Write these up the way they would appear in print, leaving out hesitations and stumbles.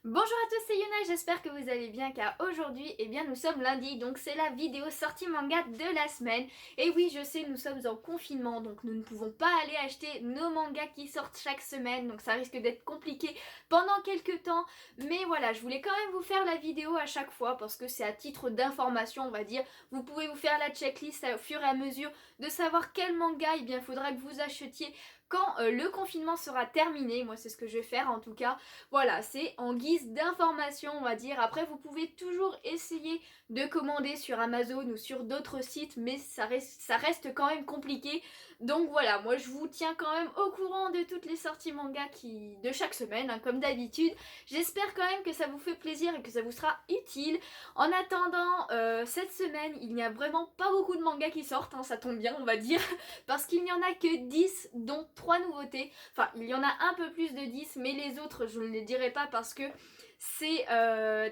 Bonjour à tous, c'est Yuna, j'espère que vous allez bien car aujourd'hui, nous sommes lundi, donc c'est la vidéo sortie manga de la semaine. Et oui, je sais, nous sommes en confinement, donc nous ne pouvons pas aller acheter nos mangas qui sortent chaque semaine, donc ça risque d'être compliqué pendant quelques temps. Mais voilà, je voulais quand même vous faire la vidéo à chaque fois parce que c'est à titre d'information, on va dire. Vous pouvez vous faire la checklist au fur et à mesure de savoir quel manga il faudra que vous achetiez quand le confinement sera terminé. Moi, c'est ce que je vais faire en tout cas. Voilà, c'est en guise d'information, on va dire. Après, vous pouvez toujours essayer de commander sur Amazon ou sur d'autres sites, mais ça reste quand même compliqué. Donc voilà, moi je vous tiens quand même au courant de toutes les sorties manga de chaque semaine, hein, comme d'habitude. J'espère quand même que ça vous fait plaisir et que ça vous sera utile. En attendant, cette semaine, il n'y a vraiment pas beaucoup de mangas qui sortent, hein, ça tombe bien, on va dire, parce qu'il n'y en a que 10, dont 3 nouveautés. Enfin, il y en a un peu plus de 10, mais les autres, je ne les dirai pas parce que c'est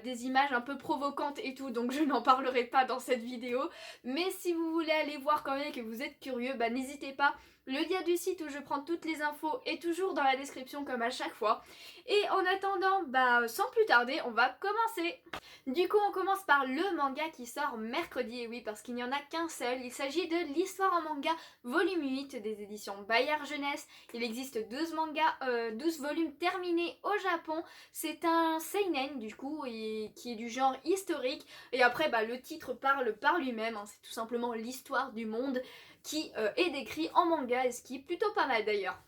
des images un peu provocantes et tout, donc je n'en parlerai pas dans cette vidéo. Mais si vous voulez aller voir quand même et que vous êtes curieux, bah n'hésitez pas. Le lien du site où je prends toutes les infos est toujours dans la description comme à chaque fois. Et en attendant, bah sans plus tarder, on va commencer. Du coup, on commence par le manga qui sort mercredi, et oui, parce qu'il n'y en a qu'un seul. Il s'agit de l'Histoire en manga, volume 8 des éditions Bayard Jeunesse. Il existe 12 mangas, 12 volumes terminés au Japon. C'est un seinen, du coup, et qui est du genre historique. Et après, bah, le titre parle par lui-même, hein, c'est tout simplement l'histoire du monde qui est décrit en manga, et ce qui est plutôt pas mal d'ailleurs.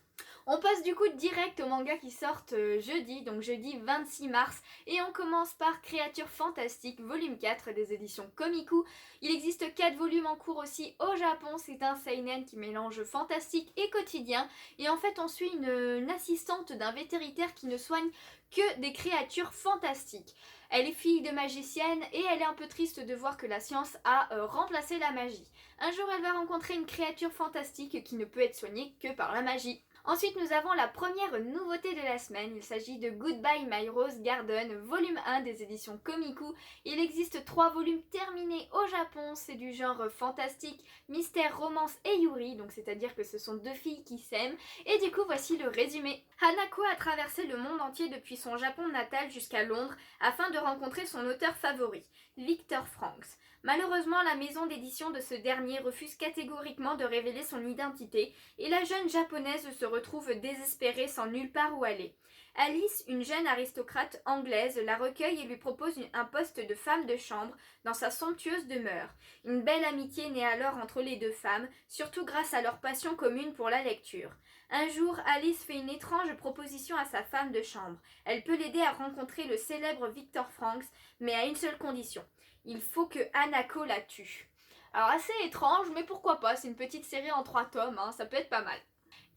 On passe du coup direct aux mangas qui sortent jeudi, donc jeudi 26 mars, et on commence par Créatures Fantastiques, volume 4 des éditions Komiku. Il existe 4 volumes en cours aussi au Japon, c'est un seinen qui mélange fantastique et quotidien, et en fait on suit une assistante d'un vétérinaire qui ne soigne que des créatures fantastiques. Elle est fille de magicienne et elle est un peu triste de voir que la science a remplacé la magie. Un jour elle va rencontrer une créature fantastique qui ne peut être soignée que par la magie. Ensuite, nous avons la première nouveauté de la semaine. Il s'agit de Goodbye My Rose Garden, volume 1 des éditions Komiku. Il existe 3 volumes terminés au Japon. C'est du genre fantastique, mystère, romance et yuri. Donc, c'est-à-dire que ce sont deux filles qui s'aiment. Et du coup, voici le résumé. Hanako a traversé le monde entier depuis son Japon natal jusqu'à Londres afin de rencontrer son auteur favori, Victor Franks. Malheureusement, la maison d'édition de ce dernier refuse catégoriquement de révéler son identité et la jeune japonaise se retrouve désespérée sans nulle part où aller. Alice, une jeune aristocrate anglaise, la recueille et lui propose un poste de femme de chambre dans sa somptueuse demeure. Une belle amitié naît alors entre les deux femmes, surtout grâce à leur passion commune pour la lecture. Un jour, Alice fait une étrange proposition à sa femme de chambre. Elle peut l'aider à rencontrer le célèbre Victor Franks, mais à une seule condition. Il faut que Hanako la tue. Alors assez étrange, mais pourquoi pas, c'est une petite série en 3 tomes, hein, ça peut être pas mal.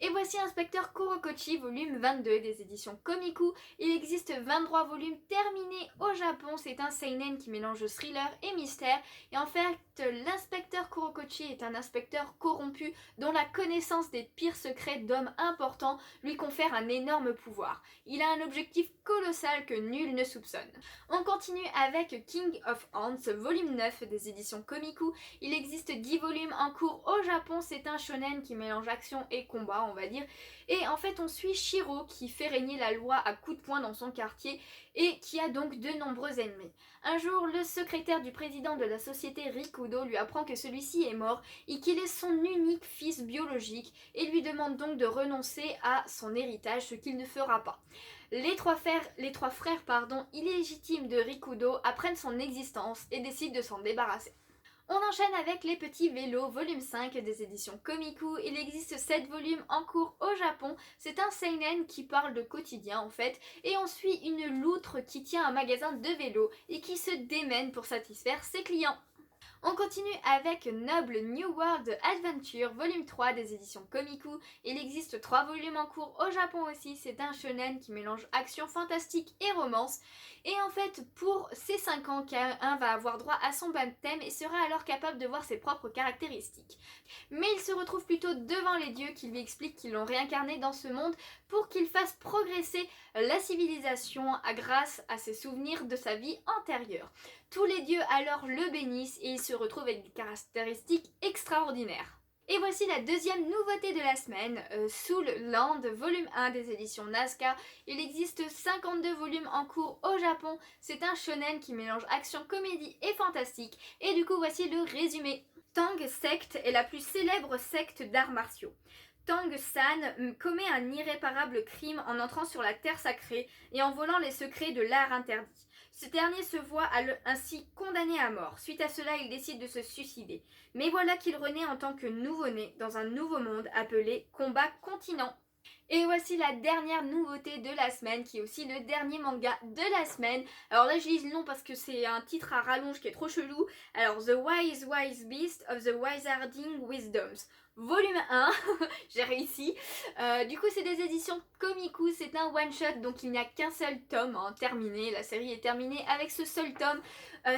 Et voici Inspecteur Kurokochi, volume 22 des éditions Komiku. Il existe 23 volumes terminés au Japon. C'est un seinen qui mélange thriller et mystère. Et en fait, l'inspecteur Kurokochi est un inspecteur corrompu dont la connaissance des pires secrets d'hommes importants lui confère un énorme pouvoir. Il a un objectif colossal que nul ne soupçonne. On continue avec King of Ants, volume 9 des éditions Komiku. Il existe 10 volumes en cours au Japon. C'est un shonen qui mélange action et combat, on va dire. Et en fait, on suit Shiro qui fait régner la loi à coups de poing dans son quartier et qui a donc de nombreux ennemis. Un jour, le secrétaire du président de la société Rikudo lui apprend que celui-ci est mort et qu'il est son unique fils biologique et lui demande donc de renoncer à son héritage, ce qu'il ne fera pas. Les trois frères illégitimes de Rikudo apprennent son existence et décident de s'en débarrasser. On enchaîne avec Les Petits Vélos, volume 5 des éditions Komiku. Il existe 7 volumes en cours au Japon. C'est un seinen qui parle de quotidien en fait. Et on suit une loutre qui tient un magasin de vélos et qui se démène pour satisfaire ses clients. On continue avec Noble New World Adventure, volume 3 des éditions Komiku. Il existe 3 volumes en cours au Japon aussi. C'est un shonen qui mélange action fantastique et romance. Et en fait, pour ses 5 ans, K1 va avoir droit à son baptême et sera alors capable de voir ses propres caractéristiques. Mais il se retrouve plutôt devant les dieux qui lui expliquent qu'ils l'ont réincarné dans ce monde pour qu'il fasse progresser la civilisation grâce à ses souvenirs de sa vie antérieure. Tous les dieux alors le bénissent et il se retrouve avec des caractéristiques extraordinaires. Et voici la deuxième nouveauté de la semaine, Soul Land, volume 1 des éditions Nazca. Il existe 52 volumes en cours au Japon. C'est un shonen qui mélange action, comédie et fantastique. Et du coup, voici le résumé. Tang Sect est la plus célèbre secte d'arts martiaux. Tang San commet un irréparable crime en entrant sur la terre sacrée et en volant les secrets de l'art interdit. Ce dernier se voit ainsi condamné à mort. Suite à cela, il décide de se suicider. Mais voilà qu'il renaît en tant que nouveau-né dans un nouveau monde appelé Combat Continent. Et voici la dernière nouveauté de la semaine, qui est aussi le dernier manga de la semaine. Alors là, je lis le nom parce que c'est un titre à rallonge qui est trop chelou. Alors, The Wise Beast of the Wizarding Wisdoms. Volume 1, j'ai réussi. Du coup, c'est des éditions Komiku, c'est un one-shot, donc il n'y a qu'un seul tome terminé. La série est terminée avec ce seul tome.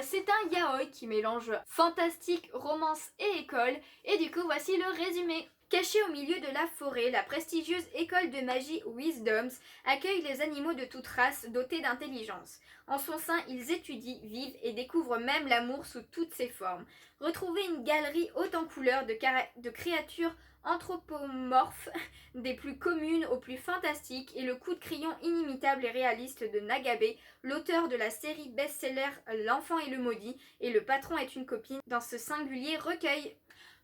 C'est un yaoi qui mélange fantastique, romance et école. Et du coup, voici le résumé. Cachée au milieu de la forêt, la prestigieuse école de magie Wisdoms accueille les animaux de toute race dotés d'intelligence. En son sein, ils étudient, vivent et découvrent même l'amour sous toutes ses formes. Retrouvez une galerie haute en couleurs de créatures anthropomorphes, des plus communes aux plus fantastiques, et le coup de crayon inimitable et réaliste de Nagabe, l'auteur de la série best-seller L'enfant et le maudit, et le patron est une copine, dans ce singulier recueil.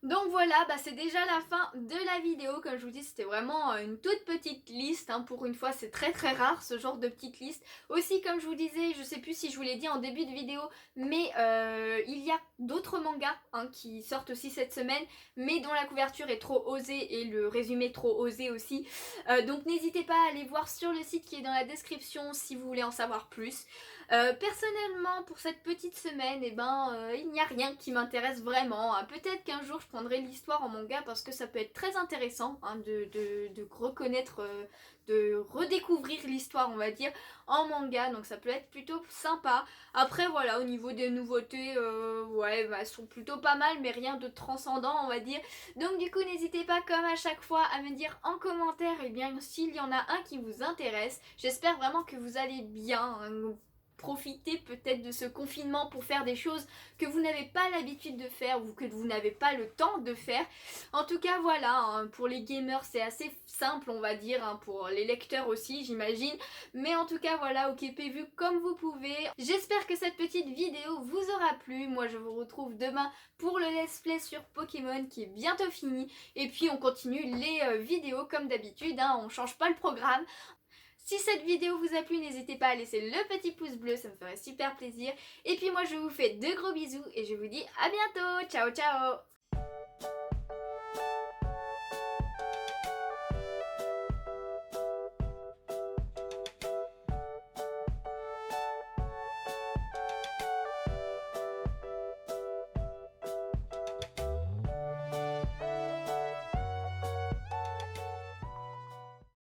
Donc voilà, c'est déjà la fin de la vidéo. Comme je vous dis, c'était vraiment une toute petite liste. Pour une fois, c'est très rare ce genre de petite liste. Aussi, comme je vous disais, je sais plus si je vous l'ai dit en début de vidéo, mais il y a d'autres mangas qui sortent aussi cette semaine, mais dont la couverture est trop osée et le résumé trop osé aussi. Donc n'hésitez pas à aller voir sur le site qui est dans la description si vous voulez en savoir plus. Personnellement, pour cette petite semaine, il n'y a rien qui m'intéresse vraiment. Peut-être qu'un jour je prendrai l'histoire en manga parce que ça peut être très intéressant de reconnaître, de redécouvrir l'histoire, on va dire, en manga. Donc ça peut être plutôt sympa. Après voilà, au niveau des nouveautés, elles sont plutôt pas mal, mais rien de transcendant, on va dire. Donc du coup, n'hésitez pas comme à chaque fois à me dire en commentaire s'il y en a un qui vous intéresse. J'espère vraiment que vous allez bien. Profitez peut-être de ce confinement pour faire des choses que vous n'avez pas l'habitude de faire ou que vous n'avez pas le temps de faire. En tout cas voilà, pour les gamers c'est assez simple on va dire, pour les lecteurs aussi j'imagine. Mais en tout cas voilà, occupez vu comme vous pouvez. J'espère que cette petite vidéo vous aura plu. Moi je vous retrouve demain pour le let's play sur Pokémon qui est bientôt fini. Et puis on continue les vidéos comme d'habitude, on change pas le programme. Si cette vidéo vous a plu, n'hésitez pas à laisser le petit pouce bleu, ça me ferait super plaisir. Et puis moi je vous fais de gros bisous et je vous dis à bientôt, ciao ciao.